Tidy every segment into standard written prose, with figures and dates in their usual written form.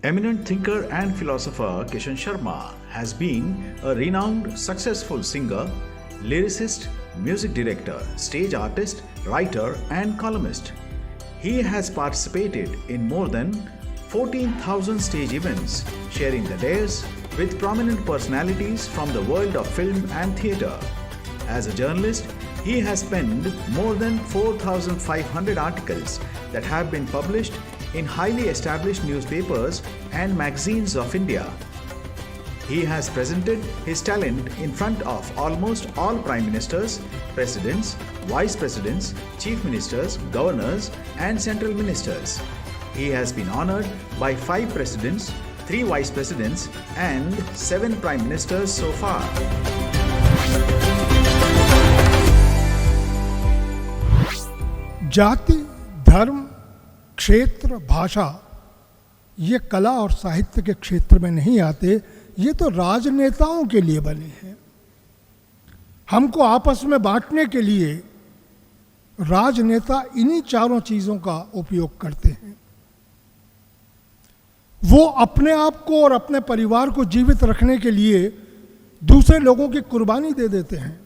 Eminent thinker and philosopher Kishan Sharma has been a renowned, successful singer, lyricist, music director, stage artist, writer, and columnist. He has participated in more than 14,000 stage events, sharing the dais with prominent personalities from the world of film and theatre. As a journalist, he has penned more than 4,500 articles that have been published in highly established newspapers and magazines of India. He has presented his talent in front of almost all prime ministers, presidents, vice presidents, chief ministers, governors, and central ministers. He has been honored by 5 presidents, 3 vice presidents, and 7 prime ministers so far. जाति, धर्म, क्षेत्र, भाषा ये कला और साहित्य के क्षेत्र में नहीं आते, ये तो राजनेताओं के लिए बने हैं। हमको आपस में बांटने के लिए राजनेता इन्हीं चारों चीजों का उपयोग करते हैं। वो अपने आप को और अपने परिवार को जीवित रखने के लिए दूसरे लोगों की कुर्बानी दे देते हैं।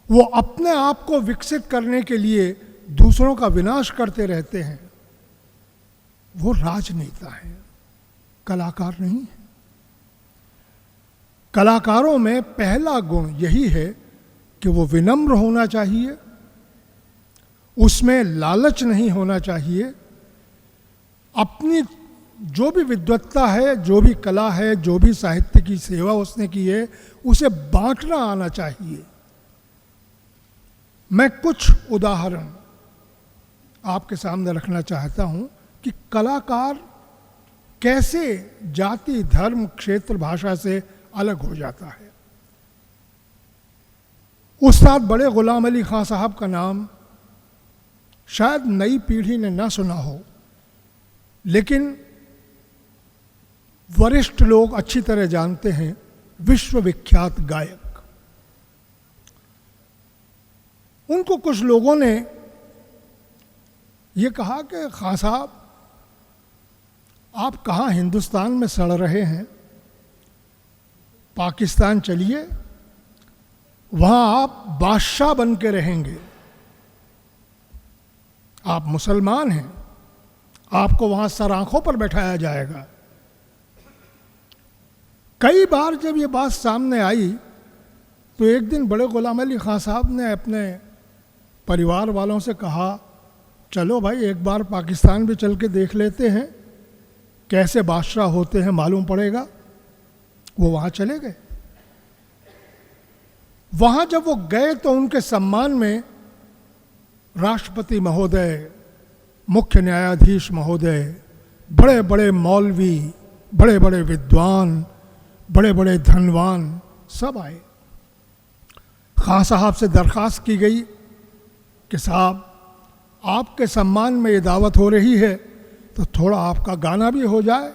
वो अपने आप को विकसित करने के लिए दूसरों का विनाश करते रहते हैं। वो राजनेता हैं, कलाकार नहीं है। कलाकारों में पहला गुण यही है कि वो विनम्र होना चाहिए, उसमें लालच नहीं होना चाहिए, अपनी जो भी विद्वत्ता है, जो भी कला है, जो भी साहित्य की सेवा उसने की है, उसे बांटना आना चाहिए। मैं कुछ उदाहरण आपके सामने रखना चाहता हूं कि कलाकार कैसे जाति, धर्म, क्षेत्र, भाषा से अलग हो जाता है। उस्ताद बड़े गुलाम अली खां साहब का नाम शायद नई पीढ़ी ने ना सुना हो, लेकिन वरिष्ठ लोग अच्छी तरह जानते हैं। विश्वविख्यात गायक। उनको कुछ लोगों ने ये कहा कि खां साहब, आप कहाँ हिंदुस्तान में सड़ रहे हैं, पाकिस्तान चलिए, वहाँ आप बादशाह बन के रहेंगे। आप मुसलमान हैं, आपको वहाँ सर आंखों पर बैठाया जाएगा। कई बार जब ये बात सामने आई तो एक दिन बड़े गुलाम अली खां साहब ने अपने परिवार वालों से कहा, चलो भाई एक बार पाकिस्तान भी चल के देख लेते हैं, कैसे बादशाह होते हैं मालूम पड़ेगा। वो वहाँ चले गए। वहाँ जब वो गए तो उनके सम्मान में राष्ट्रपति महोदय, मुख्य न्यायाधीश महोदय, बड़े बड़े मौलवी, बड़े बड़े विद्वान, बड़े बड़े धनवान सब आए। खां साहब से दरख्वास्त की गई कि साहब, आपके सम्मान में ये दावत हो रही है तो थोड़ा आपका गाना भी हो जाए।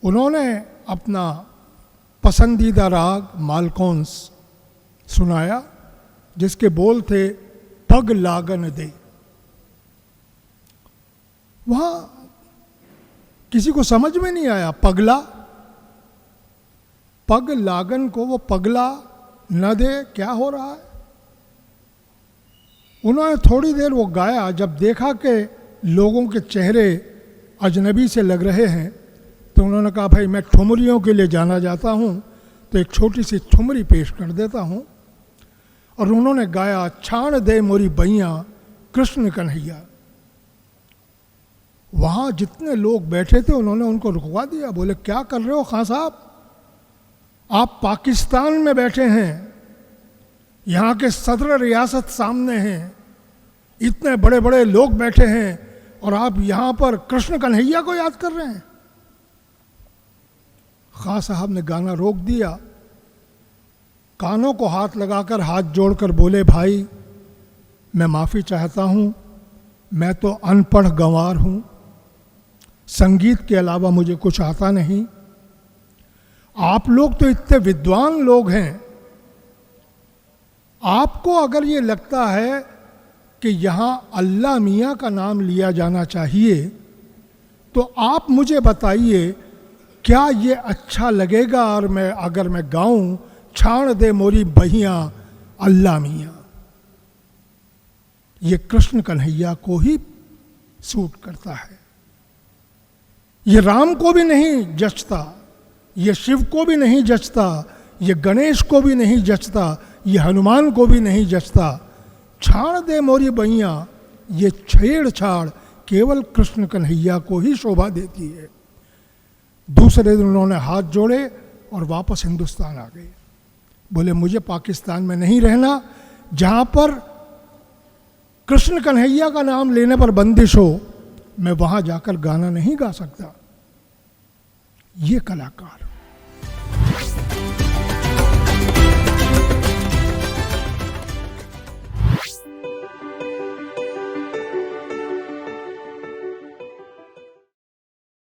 उन्होंने अपना पसंदीदा राग मालकौंस सुनाया, जिसके बोल थे पग लागन दे। वहाँ किसी को समझ में नहीं आया पगला, पग लागन को वो पगला न दे, क्या हो रहा है। उन्होंने थोड़ी देर वो गाया। जब देखा कि लोगों के चेहरे अजनबी से लग रहे हैं तो उन्होंने कहा, भाई मैं ठुमरियों के लिए जाना जाता हूँ, तो एक छोटी सी ठुमरी पेश कर देता हूँ। और उन्होंने गाया, छाण दे मोरी बैया कृष्ण कन्हैया। वहाँ जितने लोग बैठे थे उन्होंने उनको रुकवा दिया। बोले, क्या कर रहे हो खां साहब, आप पाकिस्तान में बैठे हैं, यहाँ के सदर रियासत सामने हैं, इतने बड़े बड़े लोग बैठे हैं और आप यहाँ पर कृष्ण कन्हैया को याद कर रहे हैं। खां साहब ने गाना रोक दिया, कानों को हाथ लगाकर हाथ जोड़कर बोले, भाई मैं माफ़ी चाहता हूँ, मैं तो अनपढ़ गंवार हूँ, संगीत के अलावा मुझे कुछ आता नहीं। आप लोग तो इतने विद्वान लोग हैं, आपको अगर ये लगता है कि यहाँ अल्लाह मियाँ का नाम लिया जाना चाहिए, तो आप मुझे बताइए क्या ये अच्छा लगेगा और अगर मैं गाऊं छाड़ दे मोरी बहियां अल्लाह मियाँ। ये कृष्ण कन्हैया को ही सूट करता है। ये राम को भी नहीं जचता, ये शिव को भी नहीं जचता, ये गणेश को भी नहीं जचता, ये हनुमान को भी नहीं जचता। छाड़ दे मोरी बहियां, ये छेड़छाड़ केवल कृष्ण कन्हैया को ही शोभा देती है। दूसरे दिन उन्होंने हाथ जोड़े और वापस हिंदुस्तान आ गए। बोले मुझे पाकिस्तान में नहीं रहना जहां पर कृष्ण कन्हैया का नाम लेने पर बंदिश हो, मैं वहां जाकर गाना नहीं गा सकता। ये कलाकार